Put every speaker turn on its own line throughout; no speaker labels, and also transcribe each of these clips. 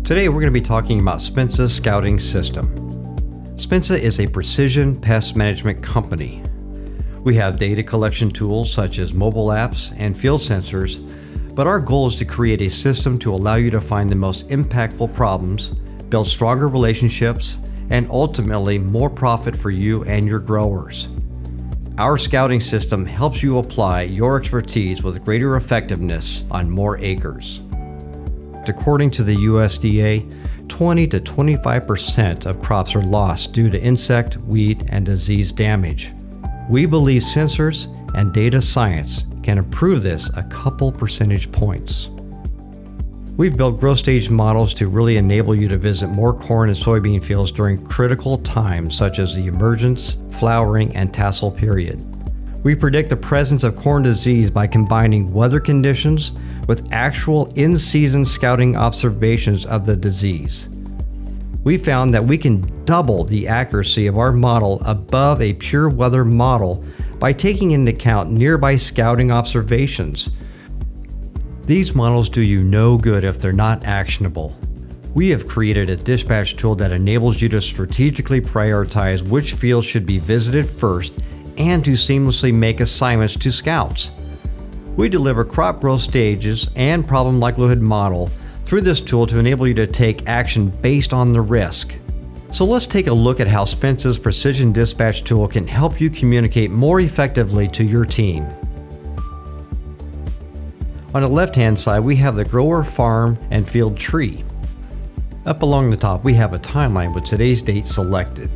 Today we're going to be talking about Spence's scouting system. Spence is a precision pest management company. We have data collection tools such as mobile apps and field sensors, but our goal is to create a system to allow you to find the most impactful problems, build stronger relationships, and ultimately more profit for you and your growers. Our scouting system helps you apply your expertise with greater effectiveness on more acres. According to the USDA, 20 to 25% of crops are lost due to insect, weed, and disease damage. We believe sensors and data science can improve this a couple percentage points. We've built growth stage models to really enable you to visit more corn and soybean fields during critical times such as the emergence, flowering, and tassel period. We predict the presence of corn disease by combining weather conditions with actual in-season scouting observations of the disease. We found that we can double the accuracy of our model above a pure weather model by taking into account nearby scouting observations. These models do you no good if they're not actionable. We have created a dispatch tool that enables you to strategically prioritize which fields should be visited first and to seamlessly make assignments to scouts. We deliver crop growth stages and problem likelihood model through this tool to enable you to take action based on the risk. So let's take a look at how Spence's Precision Dispatch tool can help you communicate more effectively to your team. On the left-hand side, we have the grower, farm, and field tree. Up along the top, we have a timeline with today's date selected.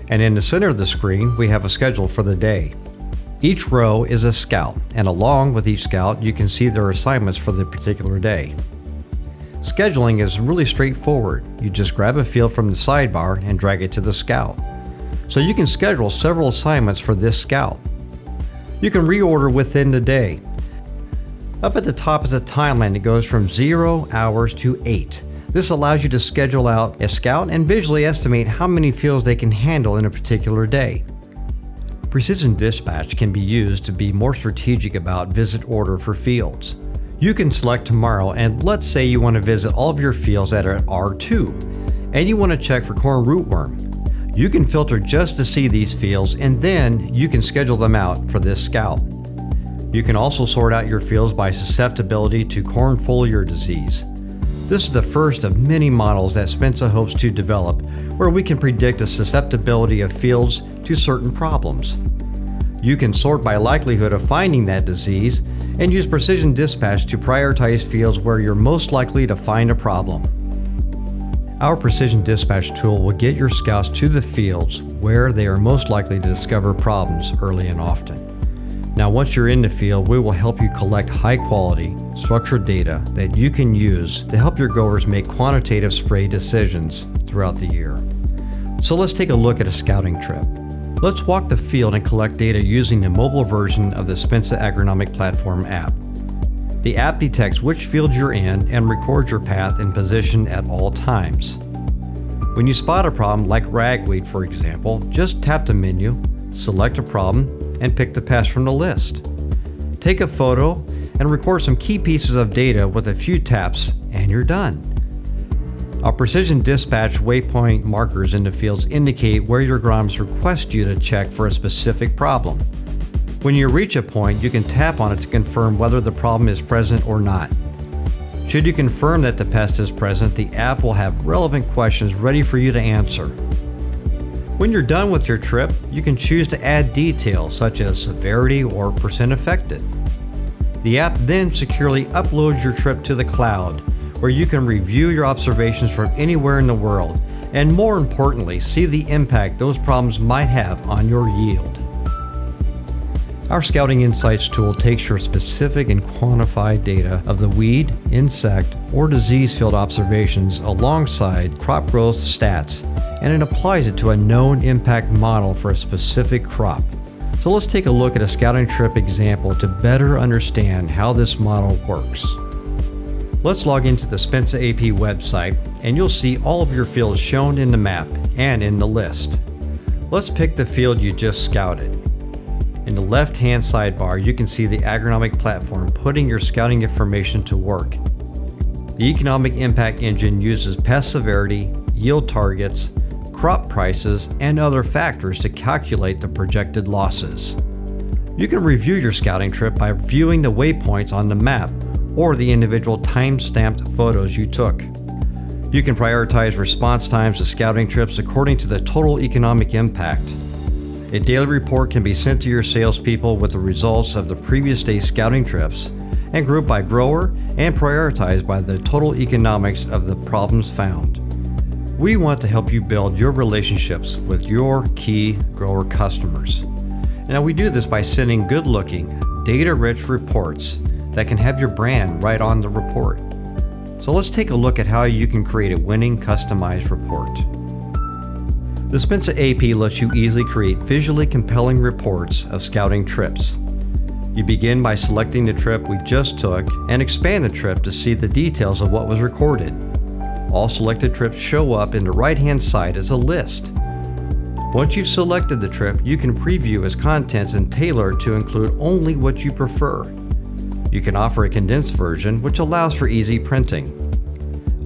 And in the center of the screen, we have a schedule for the day. Each row is a scout, and along with each scout, you can see their assignments for the particular day. Scheduling is really straightforward. You just grab a field from the sidebar and drag it to the scout. So you can schedule several assignments for this scout. You can reorder within the day. Up at the top is a timeline that goes from 0 hours to 8. This allows you to schedule out a scout and visually estimate how many fields they can handle in a particular day. Precision Dispatch can be used to be more strategic about visit order for fields. You can select tomorrow, and let's say you want to visit all of your fields that are at R2, and you want to check for corn rootworm. You can filter just to see these fields, and then you can schedule them out for this scout. You can also sort out your fields by susceptibility to corn foliar disease. This is the first of many models that Spence hopes to develop where we can predict the susceptibility of fields to certain problems. You can sort by likelihood of finding that disease and use Precision Dispatch to prioritize fields where you're most likely to find a problem. Our Precision Dispatch tool will get your scouts to the fields where they are most likely to discover problems early and often. Now, once you're in the field, we will help you collect high-quality, structured data that you can use to help your growers make quantitative spray decisions throughout the year. So let's take a look at a scouting trip. Let's walk the field and collect data using the mobile version of the Spence Agronomic Platform app. The app detects which field you're in and records your path and position at all times. When you spot a problem like ragweed, for example, just tap the menu, select a problem, and pick the pest from the list. Take a photo and record some key pieces of data with a few taps, and you're done. Our Precision Dispatch waypoint markers in the fields indicate where your agronomists request you to check for a specific problem. When you reach a point, you can tap on it to confirm whether the problem is present or not. Should you confirm that the pest is present, the app will have relevant questions ready for you to answer. When you're done with your trip, you can choose to add details such as severity or percent affected. The app then securely uploads your trip to the cloud, where you can review your observations from anywhere in the world, and more importantly, see the impact those problems might have on your yield. Our Scouting Insights tool takes your specific and quantified data of the weed, insect, or disease field observations alongside crop growth stats, and it applies it to a known impact model for a specific crop. So let's take a look at a scouting trip example to better understand how this model works. Let's log into the Spence AP website, and you'll see all of your fields shown in the map and in the list. Let's pick the field you just scouted. In the left-hand sidebar, you can see the agronomic platform putting your scouting information to work. The Economic Impact Engine uses pest severity, yield targets, crop prices, and other factors to calculate the projected losses. You can review your scouting trip by viewing the waypoints on the map or the individual time-stamped photos you took. You can prioritize response times to scouting trips according to the total economic impact. A daily report can be sent to your salespeople with the results of the previous day's scouting trips and grouped by grower and prioritized by the total economics of the problems found. We want to help you build your relationships with your key grower customers. Now, we do this by sending good-looking, data-rich reports that can have your brand right on the report. So let's take a look at how you can create a winning customized report. The Spensa AP lets you easily create visually compelling reports of scouting trips. You begin by selecting the trip we just took and expand the trip to see the details of what was recorded. All selected trips show up in the right-hand side as a list. Once you've selected the trip, you can preview as contents and tailor to include only what you prefer. You can offer a condensed version, which allows for easy printing.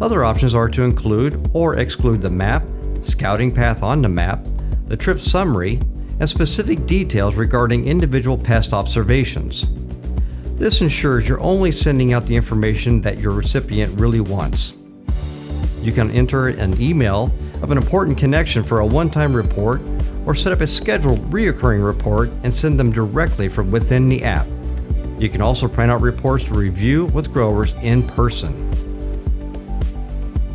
Other options are to include or exclude the map, scouting path on the map, the trip summary, and specific details regarding individual pest observations. This ensures you're only sending out the information that your recipient really wants. You can enter an email of an important connection for a one-time report or set up a scheduled reoccurring report and send them directly from within the app. You can also print out reports to review with growers in person.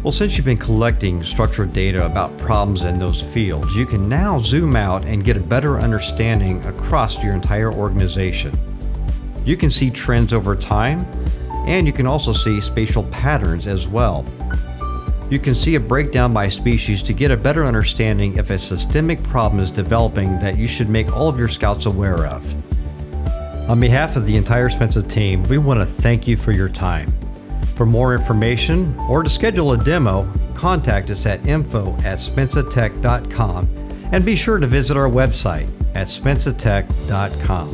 Well, since you've been collecting structured data about problems in those fields, you can now zoom out and get a better understanding across your entire organization. You can see trends over time, and you can also see spatial patterns as well. You can see a breakdown by species to get a better understanding if a systemic problem is developing that you should make all of your scouts aware of. On behalf of the entire Spensa team, we want to thank you for your time. For more information or to schedule a demo, contact us at info@spensatech.com and be sure to visit our website at spensatech.com.